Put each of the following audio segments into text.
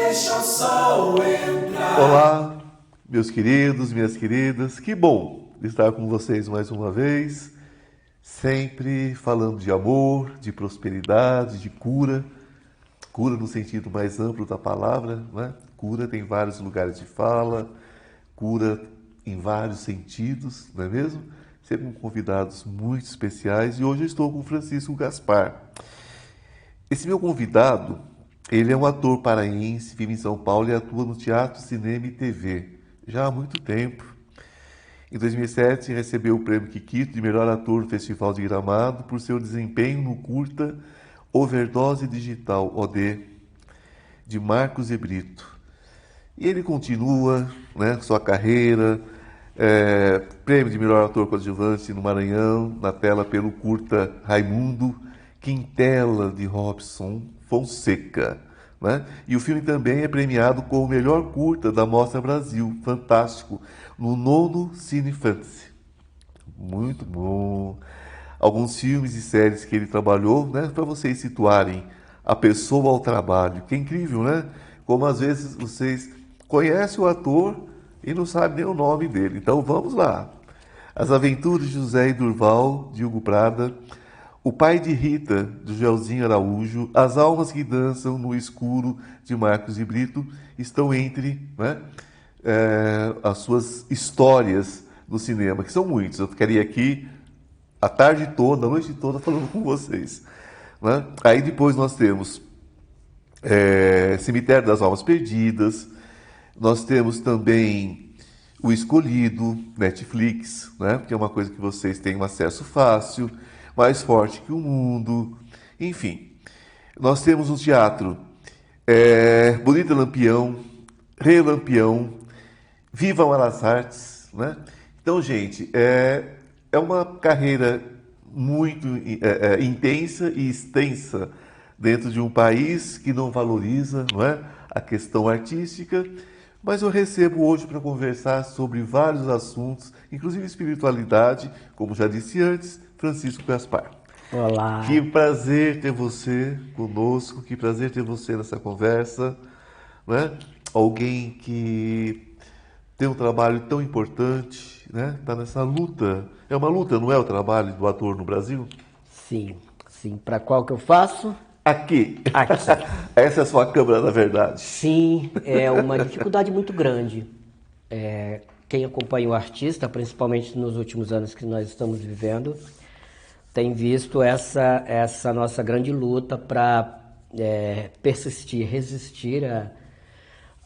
deixa o sol entrar. Olá, meus queridos, minhas queridas, que bom estar com vocês mais uma vez, sempre falando de amor, de prosperidade, de cura, cura no sentido mais amplo da palavra, né? Cura tem vários lugares de fala, cura em vários sentidos, não é mesmo? Sempre com convidados muito especiais e hoje eu estou com o Francisco Gaspar. Esse meu convidado, ele é um ator paraense, vive em São Paulo e atua no teatro, cinema e TV já há muito tempo. Em 2007 recebeu o prêmio Kikito de melhor ator no Festival de Gramado por seu desempenho no curta Overdose Digital OD de Marcos e Brito. E ele continua, né, sua carreira, prêmio de melhor ator coadjuvante no Maranhão, na tela pelo curta Raimundo, Quintela de Robson Fonseca. Né? E o filme também é premiado como o melhor curta da Mostra Brasil, fantástico, no 9º Cine Fantasy. Muito bom. Alguns filmes e séries que ele trabalhou, né, para vocês situarem a pessoa ao trabalho. Que é incrível, né? Como às vezes vocês conhecem o ator e não sabem nem o nome dele. Então vamos lá. As Aventuras de José e Durval, de Hugo Prada. O Pai de Rita, do Gelzinho Araújo. As Almas que Dançam no Escuro, de Marcos e Brito, estão entre, né, as suas histórias no cinema, que são muitas. Eu ficaria aqui a tarde toda, a noite toda, falando com vocês. Né? Aí depois nós temos Cemitério das Almas Perdidas, nós temos também O Escolhido, Netflix, né? Que é uma coisa que vocês têm um acesso fácil, Mais Forte que o Mundo, enfim. Nós temos no teatro Bonita Lampião, Rei Lampião, Vivam as Artes, né? Então, gente, é uma carreira muito intensa e extensa dentro de um país que não valoriza, não é, a questão artística, mas eu recebo hoje para conversar sobre vários assuntos, inclusive espiritualidade, como já disse antes, Francisco Gaspar. Olá. Que prazer ter você conosco, que prazer ter você nessa conversa, né? Alguém que tem um trabalho tão importante, né? Está nessa luta. É uma luta, não é, o trabalho do ator no Brasil? Sim, sim. Para qual que eu faço? Aqui. Aqui. Essa é a sua câmera, na verdade. Sim, é uma dificuldade muito grande. Quem acompanha o artista, principalmente nos últimos anos que nós estamos vivendo, tem visto essa nossa grande luta para persistir, resistir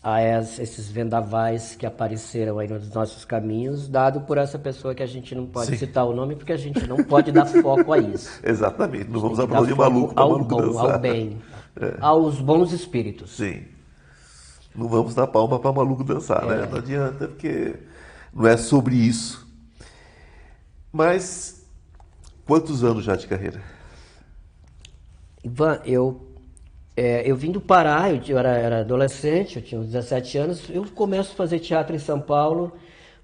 a esses vendavais que apareceram aí nos nossos caminhos, dado por essa pessoa que a gente não pode citar o nome, porque a gente não pode dar foco a isso. Exatamente, não vamos aplaudir maluco para maluco dançar. Ao bem, aos bons espíritos. Sim, não vamos dar palma para maluco dançar, né? Não adianta, porque não é sobre isso. Mas, quantos anos já de carreira? Ivan, eu vim do Pará, eu era adolescente, eu tinha uns 17 anos. Eu começo a fazer teatro em São Paulo no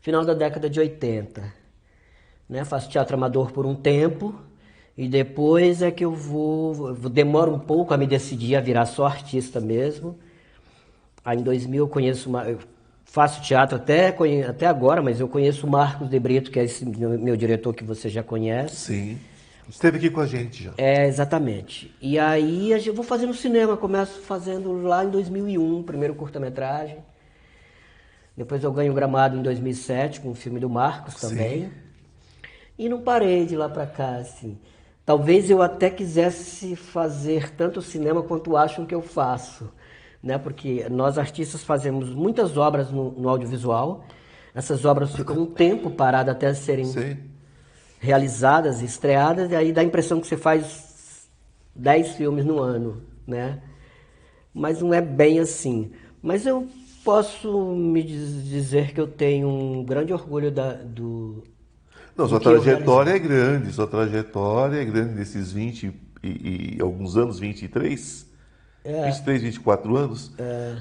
final da década de 80. Né? Faço teatro amador por um tempo e depois é que eu demoro um pouco a me decidir a virar só artista mesmo. Aí em 2000 eu faço teatro até agora, mas eu conheço o Marcos de Brito, que é esse meu diretor que você já conhece. Sim. Esteve aqui com a gente já. Exatamente. E aí eu vou fazer no cinema, começo fazendo lá em 2001, primeiro curta-metragem. Depois eu ganho o Gramado em 2007 com o filme do Marcos também. Sim. E não parei de lá pra cá, assim. Talvez eu até quisesse fazer tanto cinema quanto acham que eu faço, né? Porque nós artistas fazemos muitas obras no audiovisual. Essas obras ficam um tempo paradas até serem... Sim. Realizadas, estreadas, e aí dá a impressão que você faz 10 filmes no ano, né? Mas não é bem assim. Mas eu posso me dizer que eu tenho um grande orgulho Não, sua trajetória é grande, nesses 20 e alguns anos, 23, 23, 24 anos.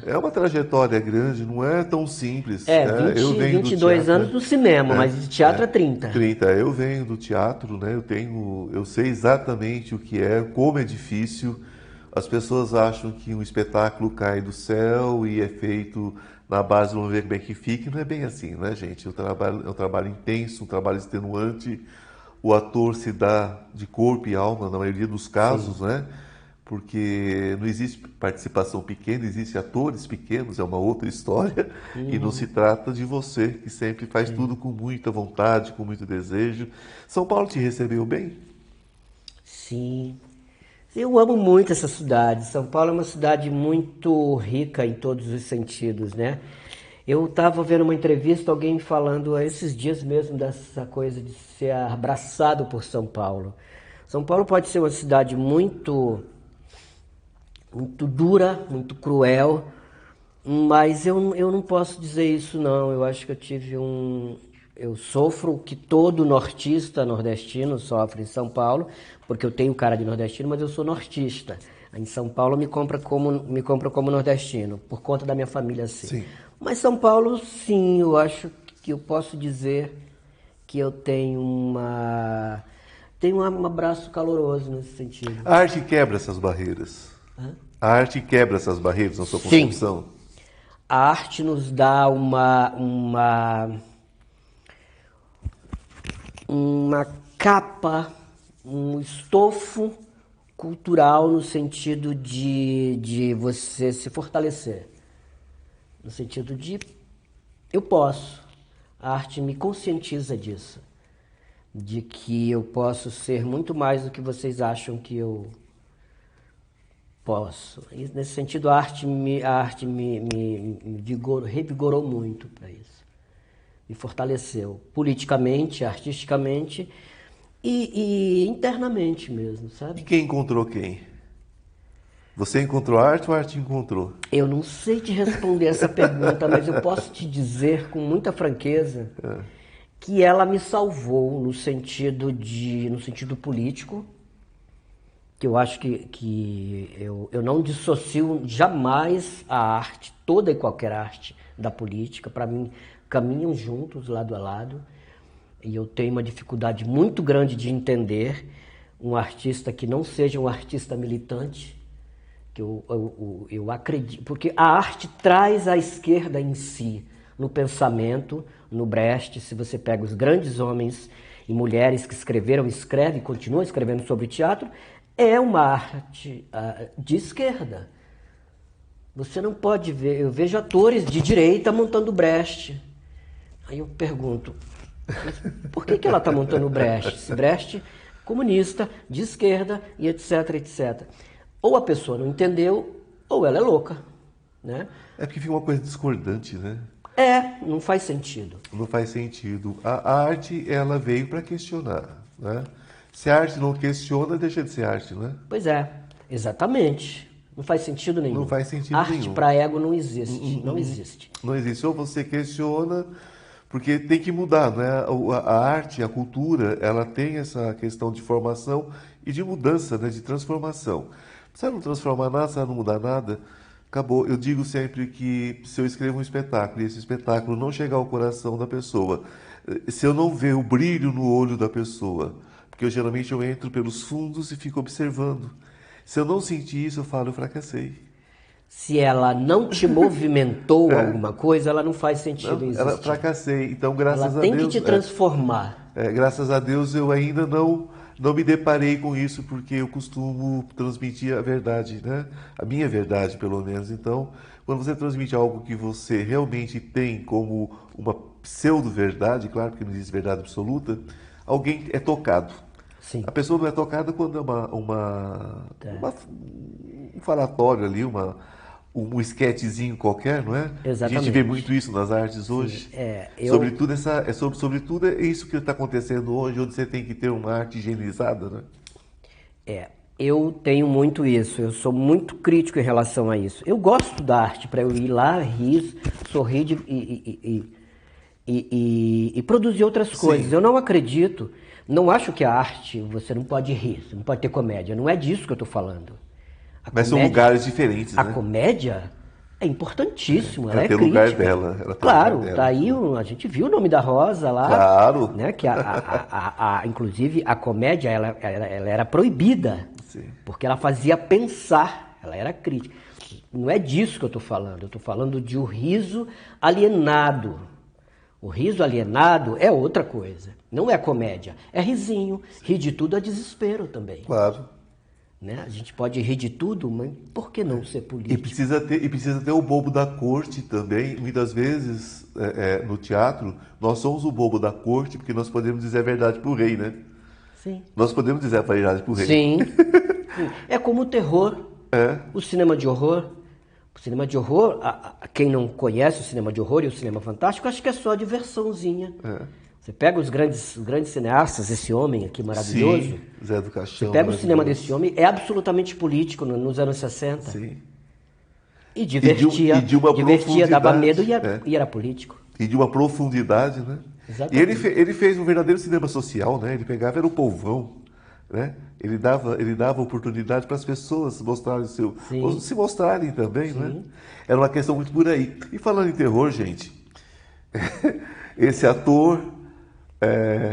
É uma trajetória grande, não é tão simples. 22 anos no cinema, mas de teatro é 30. 30. Eu venho do teatro, né? Eu sei exatamente o que é, como é difícil. As pessoas acham que um espetáculo cai do céu e é feito na base, vamos ver como é que fica. Não é bem assim, né, gente? É um trabalho intenso, um trabalho extenuante. O ator se dá de corpo e alma, na maioria dos casos, né? Porque não existe participação pequena, existem atores pequenos, é uma outra história, e não se trata de você, que sempre faz tudo com muita vontade, com muito desejo. São Paulo te recebeu bem? Sim. Eu amo muito essa cidade. São Paulo é uma cidade muito rica em todos os sentidos, né? Eu estava vendo uma entrevista, alguém falando esses dias mesmo dessa coisa de ser abraçado por São Paulo. São Paulo pode ser uma cidade muito dura, muito cruel, mas eu não posso dizer isso não. Eu acho que eu sofro o que todo nortista nordestino sofre em São Paulo, porque eu tenho cara de nordestino, mas eu sou nortista. Em São Paulo me compra como nordestino, por conta da minha família assim. Sim. Mas São Paulo, sim, eu acho que eu posso dizer que eu tenho um abraço caloroso nesse sentido. A arte quebra essas barreiras. A arte quebra essas barreiras na sua Sim. concepção. A arte nos dá uma capa, um estofo cultural no sentido de você se fortalecer. No sentido de eu posso. A arte me conscientiza disso. De que eu posso ser muito mais do que vocês acham que eu posso. E nesse sentido, a arte me revigorou muito para isso. Me fortaleceu politicamente, artisticamente e internamente mesmo, E sabe? quem encontrou quem? Você encontrou a arte ou a arte encontrou? Eu não sei te responder essa pergunta, mas eu posso te dizer com muita franqueza que ela me salvou no sentido político, que eu acho que eu não dissocio jamais a arte, toda e qualquer arte, da política. Para mim, caminham juntos, lado a lado, e eu tenho uma dificuldade muito grande de entender um artista que não seja um artista militante, que eu acredito, porque a arte traz a esquerda em si, no pensamento, no Brecht. Se você pega os grandes homens e mulheres que escreveram, escrevem e continuam escrevendo sobre teatro, é uma arte de esquerda. Você não pode ver, eu vejo atores de direita montando Brecht. Aí eu pergunto, mas por que ela está montando Brecht? Se Brecht é comunista, de esquerda e etc, etc. Ou a pessoa não entendeu, ou ela é louca, né? É porque fica uma coisa discordante, né? Não faz sentido. Não faz sentido. A arte, ela veio para questionar, né? Se a arte não questiona, deixa de ser arte, né? Pois é, exatamente. Não faz sentido nenhum. Não faz sentido arte nenhum. para ego não existe. Não existe. Não existe. Ou você questiona, porque tem que mudar, né? A arte, a cultura, ela tem essa questão de formação e de mudança, né? De transformação. Se ela não transformar nada, se ela não mudar nada, acabou. Eu digo sempre que se eu escrevo um espetáculo e esse espetáculo não chegar ao coração da pessoa, se eu não ver o brilho no olho da pessoa, porque geralmente eu entro pelos fundos e fico observando. Se eu não sentir isso, eu falo, eu fracassei. Se ela não te movimentou alguma coisa, ela não faz sentido existir. Ela fracassei. Então, graças Ela a tem Deus... que te transformar. graças a Deus eu ainda não me deparei com isso, porque eu costumo transmitir a verdade, né? A minha verdade, pelo menos. Então, quando você transmite algo que você realmente tem como uma pseudo-verdade, claro, porque não existe verdade absoluta, alguém é tocado. Sim. A pessoa não é tocada quando é um falatório ali, um esquetezinho qualquer, não é? Exatamente. A gente vê muito isso nas artes hoje. Sobretudo é isso que está acontecendo hoje, onde você tem que ter uma arte higienizada, né? Eu tenho muito isso, eu sou muito crítico em relação a isso. Eu gosto da arte para eu ir lá, rir, sorrir e produzir outras coisas. Sim. Eu não acredito, não acho que a arte, você não pode rir, você não pode ter comédia. Não é disso que eu estou falando. Mas são lugares diferentes, A né? comédia é importantíssimo, ela Ela é tem o crítica. lugar dela. Ela tem Claro, o lugar tá dela. aí, a gente viu o Nome da Rosa lá, Claro. né? Que inclusive a comédia ela era proibida, Sim. porque ela fazia pensar, ela era crítica. Não é disso que eu estou falando de o riso alienado. O riso alienado é outra coisa, não é comédia, é risinho. Rir de tudo é desespero também. Claro. Né? A gente pode rir de tudo, mas por que não ser E político? precisa ter o bobo da corte também. Muitas vezes, no teatro, nós somos o bobo da corte porque nós podemos dizer a verdade pro rei, né? Sim. Nós podemos dizer a verdade pro rei. Sim. Sim. É como o terror, o cinema de horror. O cinema de horror, quem não conhece o cinema de horror e o cinema fantástico, acho que é só diversãozinha. Você pega os grandes cineastas, esse homem aqui maravilhoso. Sim, Zé do Caixão. Você pega o cinema desse homem, é absolutamente político nos anos 60. Sim. E divertia, de uma dava profundidade, medo e era político. E de uma profundidade, né? Exatamente. E ele fez um verdadeiro cinema social, né? Ele pegava, era o povão, né? Ele dava oportunidade para as pessoas mostrarem se mostrarem também, né? Era uma questão muito por aí. E falando em terror, gente, esse ator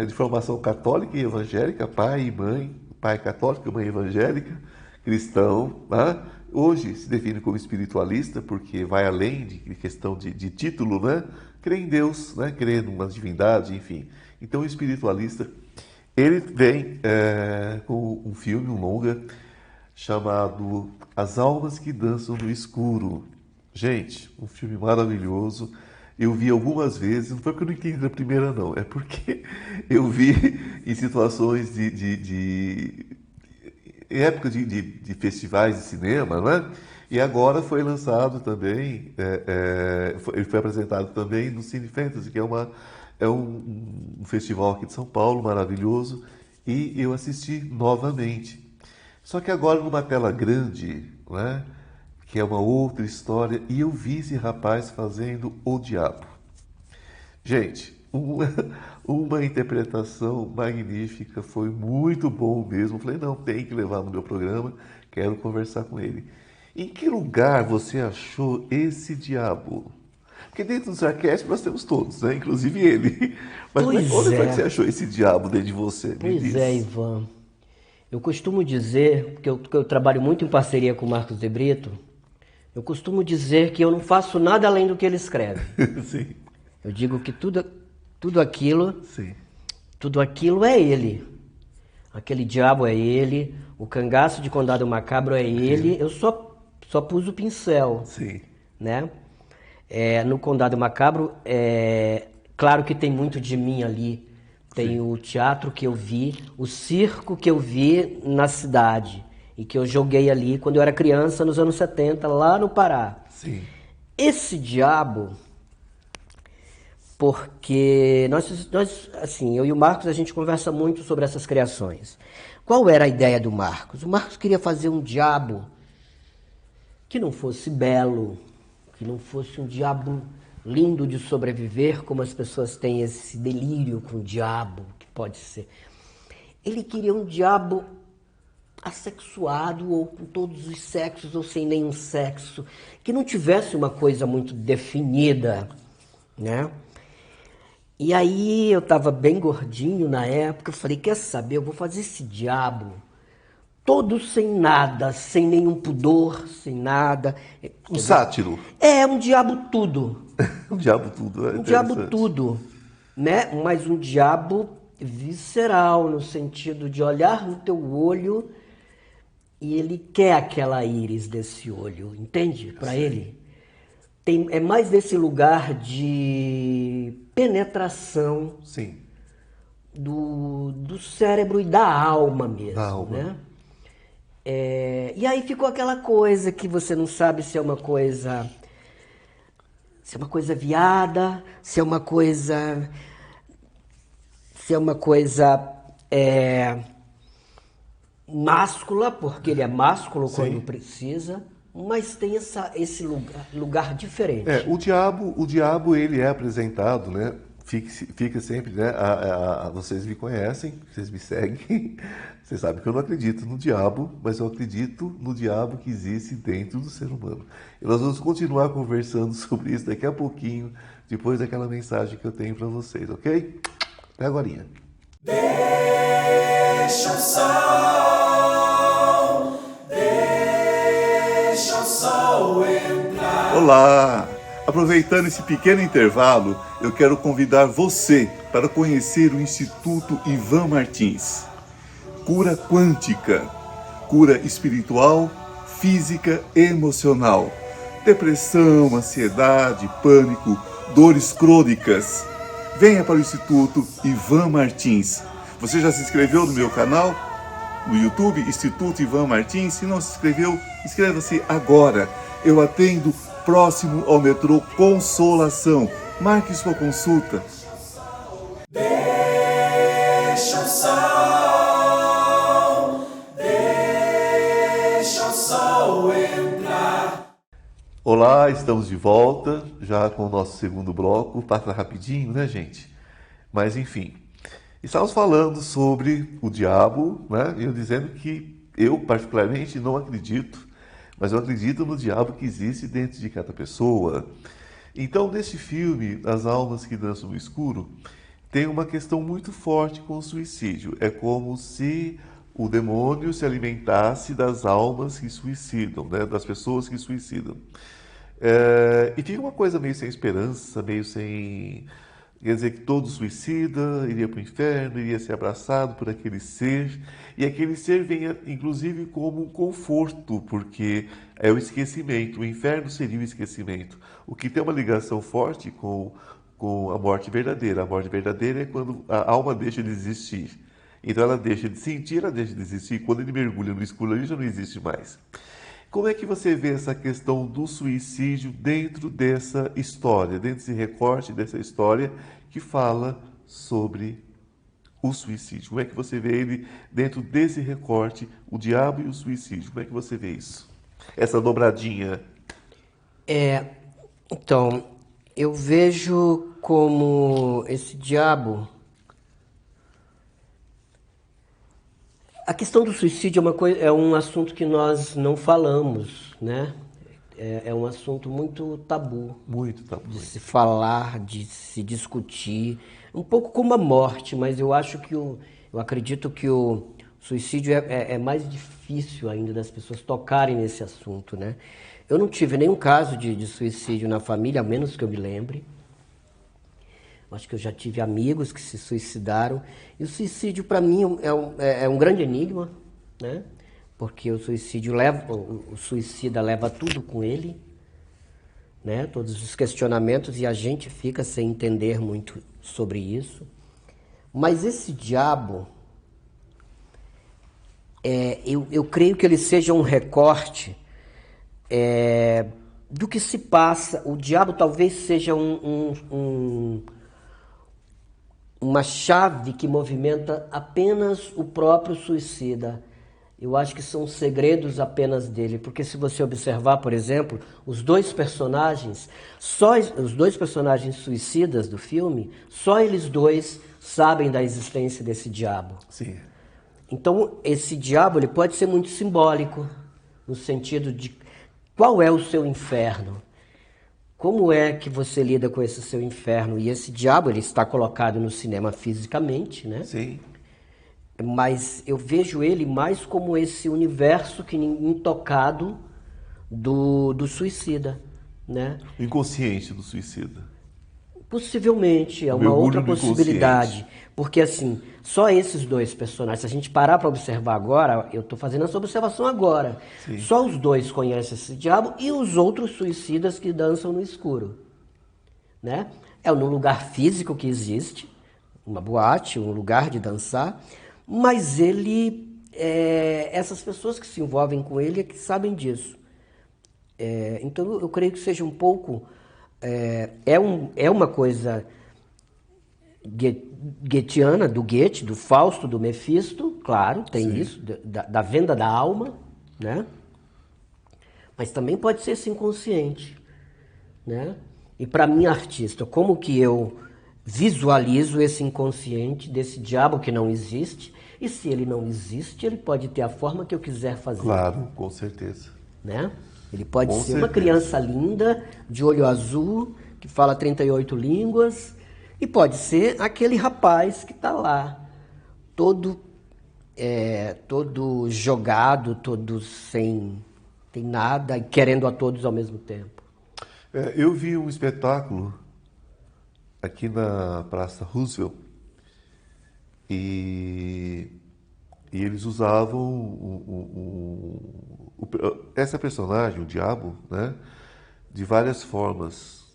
de formação católica e evangélica, pai e mãe, pai católico, mãe evangélica, cristão, né? Hoje se define como espiritualista, porque vai além de questão de título, né? Crê em Deus, né? Crê numa divindade, enfim. Então, o espiritualista, ele vem com um filme, um longa, chamado As Almas que Dançam no Escuro. Gente, um filme maravilhoso. Eu vi algumas vezes, não foi porque eu não entendi da primeira, não. É porque eu vi em situações em época de festivais de cinema, né? E agora foi lançado também, ele foi apresentado também no Cine Fantasy, que é um festival aqui de São Paulo, maravilhoso, e eu assisti novamente. Só que agora numa tela grande, né? Que é uma outra história, e eu vi esse rapaz fazendo O Diabo. Gente, uma interpretação magnífica, foi muito bom mesmo. Falei, não, tem que levar no meu programa, quero conversar com ele. Em que lugar você achou esse diabo? Porque dentro dos arquétipos nós temos todos, né? Inclusive ele. Mas onde foi que você achou esse diabo dentro de você? Pois é, Ivan. Eu costumo dizer, porque eu trabalho muito em parceria com o Marcos de Brito, eu costumo dizer que eu não faço nada além do que ele escreve. Sim. Eu digo que tudo aquilo é ele. Aquele diabo é ele, o cangaço de Condado Macabro é ele, eu só pus o pincel. Sim. Né? No Condado Macabro, claro que tem muito de mim ali. Tem o teatro que eu vi, o circo que eu vi na cidade e que eu joguei ali quando eu era criança, nos anos 70, lá no Pará. Sim. Esse diabo, porque nós, assim, eu e o Marcos, a gente conversa muito sobre essas criações. Qual era a ideia do Marcos? O Marcos queria fazer um diabo que não fosse belo, que não fosse um diabo lindo de sobreviver, como as pessoas têm esse delírio com o diabo, que pode ser. Ele queria um diabo assexuado, ou com todos os sexos, ou sem nenhum sexo, que não tivesse uma coisa muito definida, né? E aí eu estava bem gordinho na época, eu falei, quer saber, eu vou fazer esse diabo todo sem nada, sem nenhum pudor, sem nada. Um sátiro. Um diabo tudo. Um diabo tudo. Um diabo tudo, né? Mas um diabo visceral, no sentido de olhar no teu olho e ele quer aquela íris desse olho, entende? Para ele. É mais desse lugar de penetração. Sim. Do cérebro e da alma mesmo, Da alma. Né? E aí ficou aquela coisa que você não sabe se é uma coisa viada, se é uma coisa máscula, porque ele é másculo quando precisa, mas tem esse lugar diferente. O diabo ele é apresentado, né, fica sempre, né? Vocês me conhecem, vocês me seguem, vocês sabem que eu não acredito no diabo, mas eu acredito no diabo que existe dentro do ser humano. E nós vamos continuar conversando sobre isso daqui a pouquinho, depois daquela mensagem que eu tenho para vocês, ok? Até agorinha. Deixa o sol entrar. Olá! Aproveitando esse pequeno intervalo, eu quero convidar você para conhecer o Instituto Ivan Martins. Cura quântica, cura espiritual, física e emocional. Depressão, ansiedade, pânico, dores crônicas. Venha para o Instituto Ivan Martins. Você já se inscreveu no meu canal? No YouTube, Instituto Ivan Martins. Se não se inscreveu, inscreva-se agora. Eu atendo próximo ao metrô Consolação. Marque sua consulta. Deixa o sol entrar. Olá, estamos de volta, já com o nosso segundo bloco. Passa rapidinho, né, gente? Mas, enfim, estávamos falando sobre o diabo, né? E eu dizendo que eu, particularmente, não acredito, mas eu acredito no diabo que existe dentro de cada pessoa. Então, neste filme, As Almas que Dançam no Escuro, tem uma questão muito forte com o suicídio. É como se o demônio se alimentasse das almas que suicidam, né? Das pessoas que suicidam. E fica uma coisa meio sem esperança, meio sem... Quer dizer que todo suicida iria para o inferno, iria ser abraçado por aquele ser, e aquele ser venha, inclusive, como um conforto, porque é o esquecimento. O inferno seria o esquecimento, o que tem uma ligação forte com a morte verdadeira. A morte verdadeira é quando a alma deixa de existir. Então ela deixa de sentir, ela deixa de existir. Quando ele mergulha no escuro, ele já não existe mais. Como é que você vê essa questão do suicídio dentro dessa história, dentro desse recorte dessa história que fala sobre o suicídio? Como é que você vê ele dentro desse recorte, o diabo e o suicídio? Como é que você vê isso? Essa dobradinha. Então, eu vejo como esse diabo... A questão do suicídio é um assunto que nós não falamos, né? É um assunto muito tabu. Muito tabu. De se falar, de se discutir. Um pouco como a morte, mas eu acredito que o suicídio é mais difícil ainda das pessoas tocarem nesse assunto, né? Eu não tive nenhum caso de suicídio na família, a menos que eu me lembre. Acho que eu já tive amigos que se suicidaram. E o suicídio, para mim, é um grande enigma, né? Porque o suicida leva tudo com ele, né? Todos os questionamentos, e a gente fica sem entender muito sobre isso. Mas esse diabo, eu creio que ele seja um recorte do que se passa. O diabo talvez seja uma chave que movimenta apenas o próprio suicida. Eu acho que são segredos apenas dele, porque se você observar, por exemplo, os dois personagens suicidas do filme, só eles dois sabem da existência desse diabo. Sim. Então, esse diabo ele pode ser muito simbólico, no sentido de qual é o seu inferno. Como é que você lida com esse seu inferno? E esse diabo, ele está colocado no cinema fisicamente, né? Sim. Mas eu vejo ele mais como esse universo intocado do suicida, né? O inconsciente do suicida. Possivelmente, é uma Mergulho outra no possibilidade. inconsciente. Porque, assim, só esses dois personagens, se a gente parar para observar agora, eu estou fazendo essa observação agora, Sim. Só os dois conhecem esse diabo e os outros suicidas que dançam no escuro, né? É um lugar físico que existe, uma boate, um lugar de dançar, mas essas pessoas que se envolvem com ele é que sabem disso. Então, eu creio que seja um pouco... É uma coisa goetheana, do Goethe, do Fausto, do Mefisto, claro, tem Sim. isso, da venda da alma, né? Mas também pode ser esse inconsciente, né? E para mim, artista, como que eu visualizo esse inconsciente desse diabo que não existe, e se ele não existe, ele pode ter a forma que eu quiser fazer. Claro, com certeza. Né? Ele pode Com ser uma certeza. criança linda, de olho azul, que fala 38 línguas, e pode ser aquele rapaz que está lá, todo jogado, todo sem tem nada, e querendo a todos ao mesmo tempo. Eu vi um espetáculo aqui na Praça Roosevelt e eles usavam essa personagem, o diabo, né, de várias formas,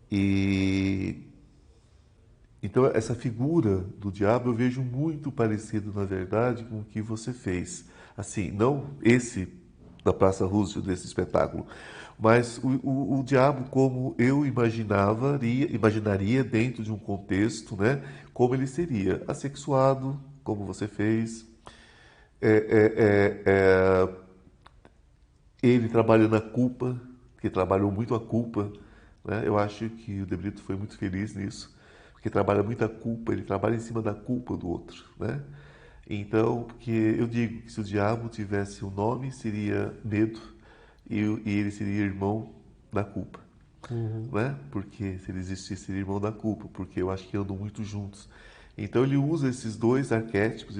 E então essa figura do diabo eu vejo muito parecido, na verdade, com o que você fez. Assim, não esse da Praça Roosevelt, desse espetáculo, mas o diabo como eu imaginaria dentro de um contexto, né, como ele seria, assexuado, como você fez, ele trabalhando a culpa, que trabalhou muito a culpa, né? Eu acho que o De Brito foi muito feliz nisso, porque trabalha muito a culpa, ele trabalha em cima da culpa do outro, né? Então, porque eu digo que se o diabo tivesse um nome, seria medo, e ele seria irmão da culpa, né? Porque se ele existisse, seria irmão da culpa, porque eu acho que andam muito juntos. Então ele usa esses dois arquétipos,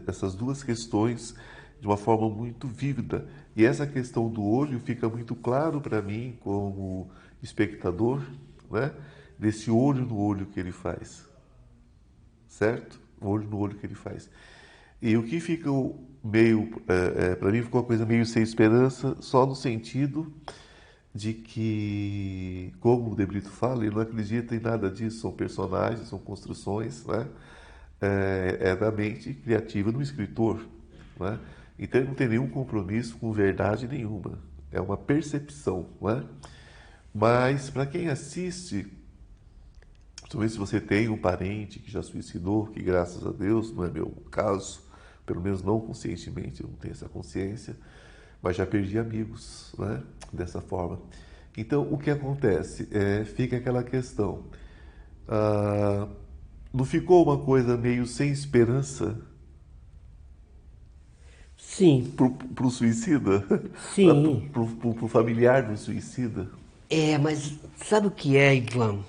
essas duas questões de uma forma muito vívida. E essa questão do olho fica muito claro para mim como espectador, né? Desse olho no olho que ele faz, certo? O olho no olho que ele faz. E o que fica meio, para mim ficou uma coisa meio sem esperança, só no sentido de que, como o De Brito fala, ele não acredita em nada disso, são personagens, são construções, né? É da mente criativa do escritor, né? Então ele não tem nenhum compromisso com verdade nenhuma, é uma percepção, né? Mas para quem assiste, principalmente se você tem um parente que já suicidou, que graças a Deus não é meu caso, pelo menos não conscientemente, eu não tenho essa consciência, mas já perdi amigos, né, dessa forma. Então, o que acontece? Fica aquela questão. Não ficou uma coisa meio sem esperança Sim, pro suicida? sim. Pro familiar do suicida? Mas sabe o que é, Ivan?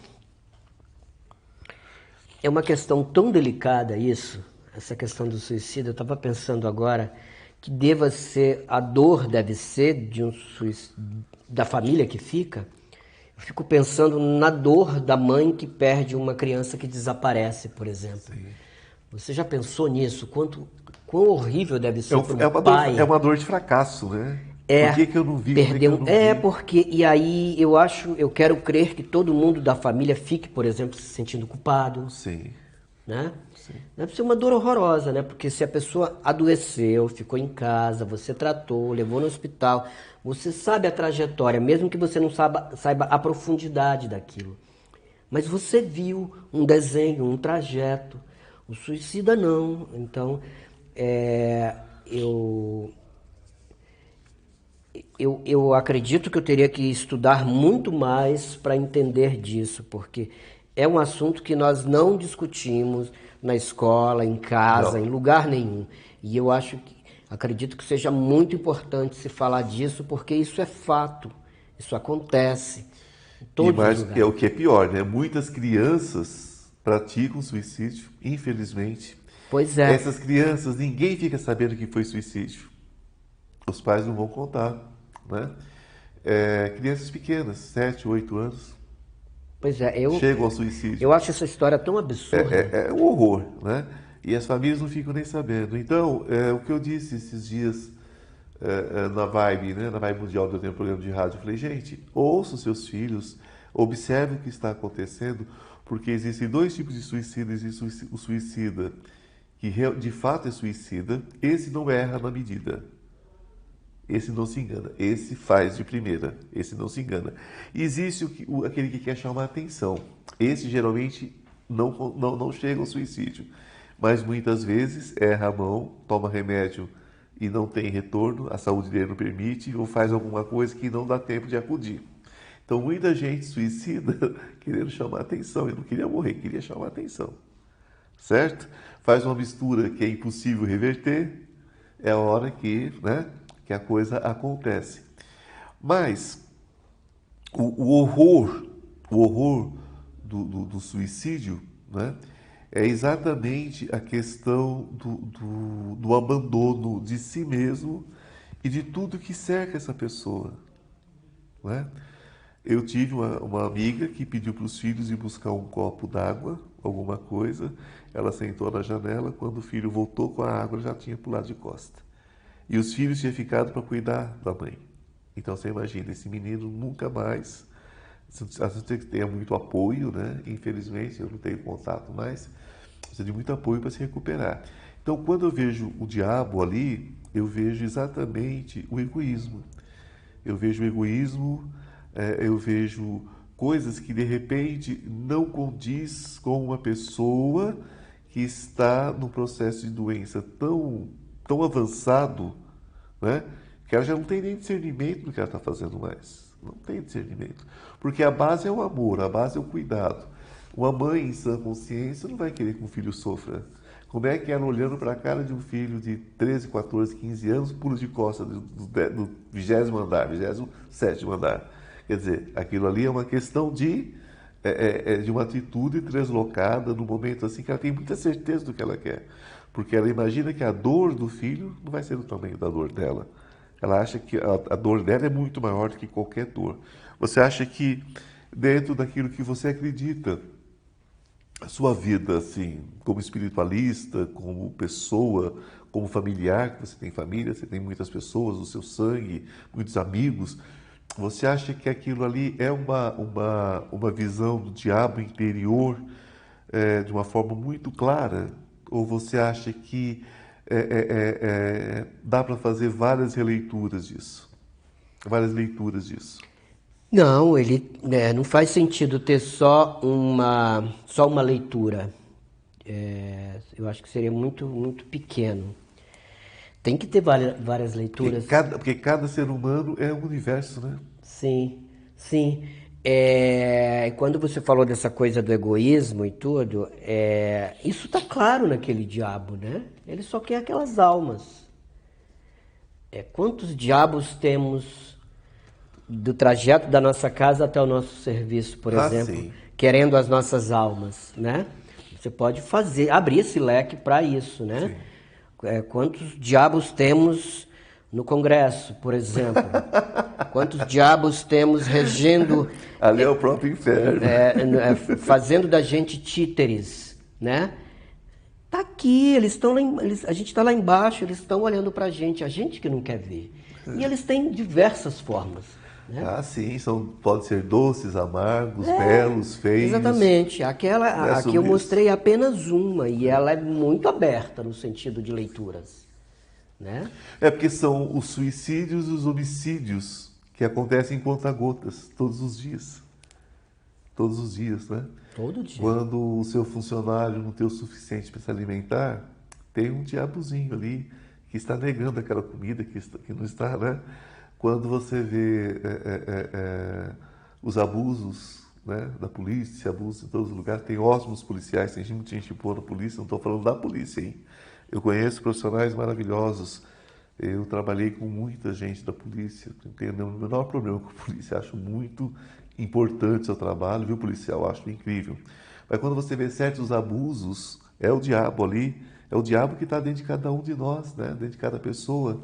É uma questão tão delicada isso, essa questão do suicídio. Eu estava pensando agora que a dor deve ser de da família que fica. Eu fico pensando na dor da mãe que perde uma criança que desaparece, por exemplo. Sim. Você já pensou nisso? Quão horrível deve ser para um pai? É uma dor de fracasso, né? Por que eu não vi? Perdeu. Porque e aí eu quero crer que todo mundo da família fique, por exemplo, se sentindo culpado. Sim. Né? Sim. Deve ser uma dor horrorosa, né? Porque se a pessoa adoeceu, ficou em casa, você tratou, levou no hospital, você sabe a trajetória, mesmo que você não saiba a profundidade daquilo. Mas você viu um desenho, um trajeto. O suicida não. Então, eu acredito que eu teria que estudar muito mais para entender disso, porque é um assunto que nós não discutimos na escola, em casa, em lugar nenhum. E eu acredito que seja muito importante se falar disso, porque isso é fato, isso acontece em todos os lugares. É o que é pior, né? Muitas crianças praticam suicídio, infelizmente. Pois é. Essas crianças, ninguém fica sabendo que foi suicídio. Os pais não vão contar, né? Crianças pequenas, 7, 8 anos, pois é, chegam ao suicídio. Eu acho essa história tão absurda. É um horror, né? E as famílias não ficam nem sabendo. Então, o que eu disse esses dias na Vibe, né? Na Vibe Mundial, eu tenho um programa de rádio, eu falei, gente, ouça os seus filhos, observe o que está acontecendo, porque existem dois tipos de suicídio. Existe o suicida que de fato é suicida, esse não erra na medida. Esse não se engana, esse faz de primeira, esse não se engana. Existe aquele que quer chamar a atenção, esse geralmente não chega ao suicídio, mas muitas vezes erra a mão, toma remédio e não tem retorno, a saúde dele não permite, ou faz alguma coisa que não dá tempo de acudir. Então, muita gente suicida querendo chamar atenção. Ele não queria morrer, queria chamar atenção. Certo? Faz uma mistura que é impossível reverter, é a hora que, né, que a coisa acontece. Mas o horror do suicídio, né, é exatamente a questão do abandono de si mesmo e de tudo que cerca essa pessoa. Né? Eu tive uma amiga que pediu para os filhos ir buscar um copo d'água, alguma coisa. Ela sentou na janela, quando o filho voltou com a água, já tinha pulado de costa. E os filhos tinham ficado para cuidar da mãe. Então você imagina, esse menino nunca mais, a não ser que tenha muito apoio, né? Infelizmente eu não tenho contato mais, precisa de muito apoio para se recuperar. Então quando eu vejo o diabo ali, eu vejo exatamente o egoísmo. Eu vejo o egoísmo, eu vejo coisas que de repente não condiz com uma pessoa que está num processo de doença tão avançado, né, que ela já não tem nem discernimento do que ela está fazendo mais. Não tem discernimento. Porque a base é o amor, a base é o cuidado. Uma mãe em sã consciência não vai querer que um filho sofra. Como é que ela, olhando para a cara de um filho de 13, 14, 15 anos, pula de costa do 20º andar, 27º andar? Quer dizer, aquilo ali é uma questão de uma atitude deslocada no momento assim que ela tem muita certeza do que ela quer. Porque ela imagina que a dor do filho não vai ser do tamanho da dor dela. Ela acha que a dor dela é muito maior do que qualquer dor. Você acha que dentro daquilo que você acredita, a sua vida, assim, como espiritualista, como pessoa, como familiar, que você tem família, você tem muitas pessoas, o seu sangue, muitos amigos, você acha que aquilo ali é uma visão do diabo interior de uma forma muito clara? Ou você acha que dá para fazer várias releituras disso? Várias leituras disso? Não, não faz sentido ter só uma leitura. Eu acho que seria muito pequeno. Tem que ter várias leituras. Porque cada ser humano é um universo, né? Sim, sim. Quando você falou dessa coisa do egoísmo e tudo, isso está claro naquele diabo, né? Ele só quer aquelas almas. Quantos diabos temos do trajeto da nossa casa até o nosso serviço, por exemplo, sim, querendo as nossas almas, né? Você pode abrir esse leque para isso, né? Quantos diabos temos no Congresso, por exemplo? Quantos diabos temos regendo... Ali é o próprio inferno. Fazendo da gente títeres, né? Tá aqui, eles estão lá, a gente está lá embaixo, eles estão olhando para a gente que não quer ver. E eles têm diversas formas. Né? Ah, sim, podem ser doces, amargos, belos, feios. Exatamente. Aqui eu mostrei apenas uma, e ela é muito aberta no sentido de leituras. Né? Porque são os suicídios e os homicídios que acontecem em conta-gotas, todos os dias. Todos os dias, né? Todo dia. Quando o seu funcionário não tem o suficiente para se alimentar, tem um diabozinho ali que está negando aquela comida que não está, né? Quando você vê os abusos, né, da polícia, abusos em todos os lugares, tem ótimos policiais, tem muita gente boa na polícia, não estou falando da polícia, hein? Eu conheço profissionais maravilhosos, eu trabalhei com muita gente da polícia, não tenho o menor problema com a polícia, acho muito importante o seu trabalho, viu, policial? Acho incrível. Mas quando você vê certos abusos, é o diabo ali, é o diabo que está dentro de cada um de nós, né? Dentro de cada pessoa.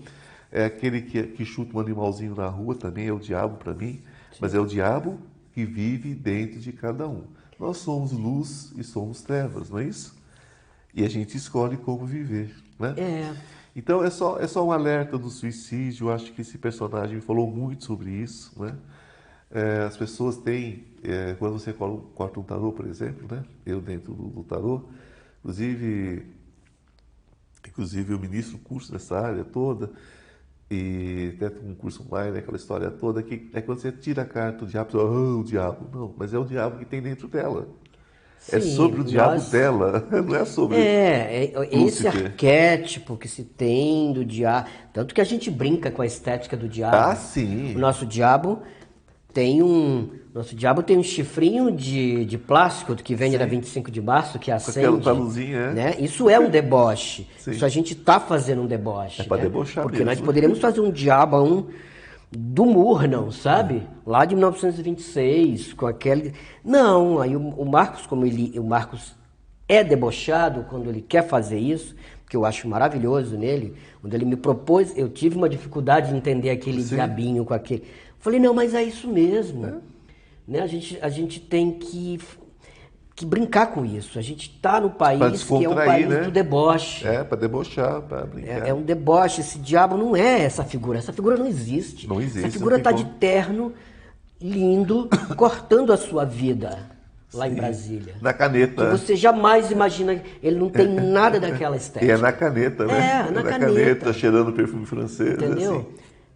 É aquele que chuta um animalzinho na rua, também é o diabo para mim, sim, mas é o diabo que vive dentro de cada um. Nós somos luz e somos trevas, não é isso? E a gente escolhe como viver, né? Então é só um alerta do suicídio. Eu acho que esse personagem falou muito sobre isso, né? As pessoas têm, quando você corta um tarô, por exemplo, né? Eu dentro do tarô, inclusive eu ministro curso nessa área toda, e até um curso online, aquela história toda, que é quando você tira a carta do diabo, você fala, o diabo. Não, mas é o diabo que tem dentro dela. Sim, é sobre o diabo dela, não é sobre esse arquétipo que se tem do diabo. Tanto que a gente brinca com a estética do diabo. Ah, sim. O nosso diabo Nosso diabo tem um chifrinho de plástico que vende na 25 de março, que acende. aquela luzinha, é. Né? Isso é um deboche. Sim. Isso a gente tá fazendo um deboche. É pra né? debochar Porque mesmo. nós poderíamos fazer um diabo do Murnau, sabe? Lá de 1926, com aquele... Não, aí o Marcos, o Marcos é debochado quando ele quer fazer isso, que eu acho maravilhoso nele, quando ele me propôs, eu tive uma dificuldade de entender aquele diabinho com aquele... Falei, não, mas é isso mesmo. Né? A gente tem que brincar com isso. A gente está no país que é um país do deboche. É, para debochar, para brincar. É um deboche. Esse diabo não é essa figura. Essa figura não existe. Não existe. Essa figura está de terno, lindo, cortando a sua vida lá em Brasília. Na caneta. Que você jamais imagina. Ele não tem nada daquela estética. E é na caneta, né? É, na caneta. Cheirando perfume francês. Entendeu? Assim.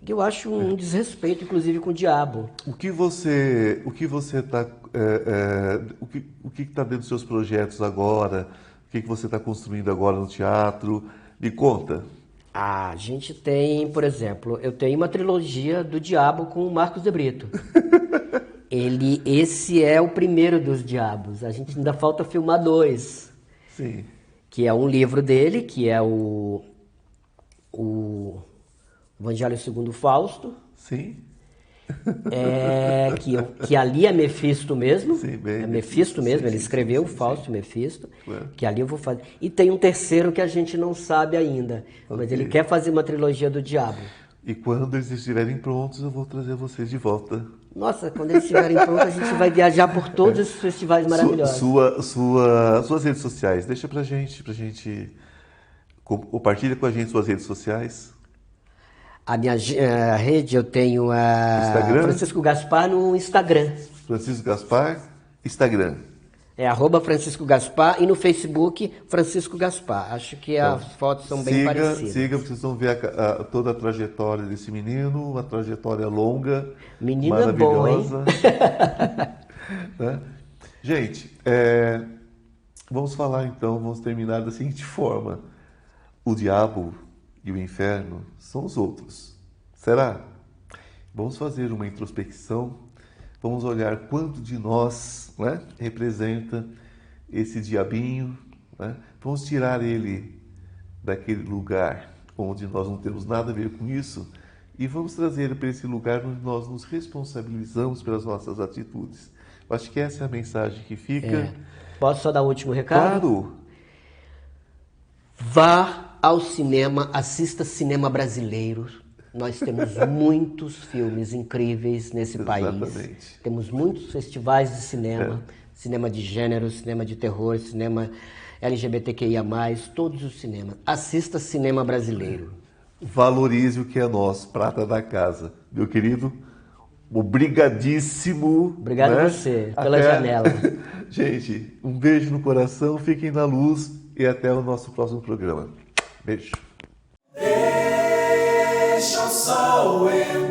Eu acho um desrespeito, inclusive, com o diabo. O que está dentro dos seus projetos agora? O que você está construindo agora no teatro? Me conta. A gente tem, por exemplo, eu tenho uma trilogia do Diabo com o Marcos de Brito. Esse é o primeiro dos Diabos. A gente ainda falta filmar 2. Sim. Que é um livro dele, que é o Evangelho segundo Fausto. Sim. Que ali é Mefisto mesmo. Sim, bem, é Mefisto mesmo, sim, ele sim, escreveu sim, Fausto e Mefisto. Claro. Que ali eu vou fazer. E tem um terceiro que a gente não sabe ainda. Mas Ok. ele quer fazer uma trilogia do Diabo. E quando eles estiverem prontos, eu vou trazer vocês de volta. Nossa, quando eles estiverem prontos, a gente vai viajar por todos esses festivais maravilhosos. Suas redes sociais, deixa pra gente compartilha com a gente suas redes sociais. A minha rede, eu tenho Instagram? Francisco Gaspar no Instagram. Francisco Gaspar, Instagram. É @Francisco Gaspar e no Facebook Francisco Gaspar. Acho que as fotos são bem parecidas. Siga, vocês vão ver toda a trajetória desse menino, uma trajetória longa, Menino é bom, hein? maravilhosa. Né? Gente, vamos falar então, vamos terminar da seguinte forma. O diabo e o inferno são os outros. Será? Vamos fazer uma introspecção, vamos olhar quanto de nós, né, representa esse diabinho, né? Vamos tirar ele daquele lugar onde nós não temos nada a ver com isso e vamos trazer ele para esse lugar onde nós nos responsabilizamos pelas nossas atitudes. Eu acho que essa é a mensagem que fica. Posso só dar o último recado? Claro! Vá ao cinema, assista cinema brasileiro. Nós temos muitos filmes incríveis nesse país. Exatamente. Temos muitos festivais de cinema, cinema de gênero, cinema de terror, cinema LGBTQIA+, todos os cinemas. Assista cinema brasileiro. Valorize o que é nosso, prata da casa. Meu querido, obrigadíssimo. Obrigado né? a você, pela janela. Gente, um beijo no coração, fiquem na luz e até o nosso próximo programa. Beijo. Deixa o sol entrar.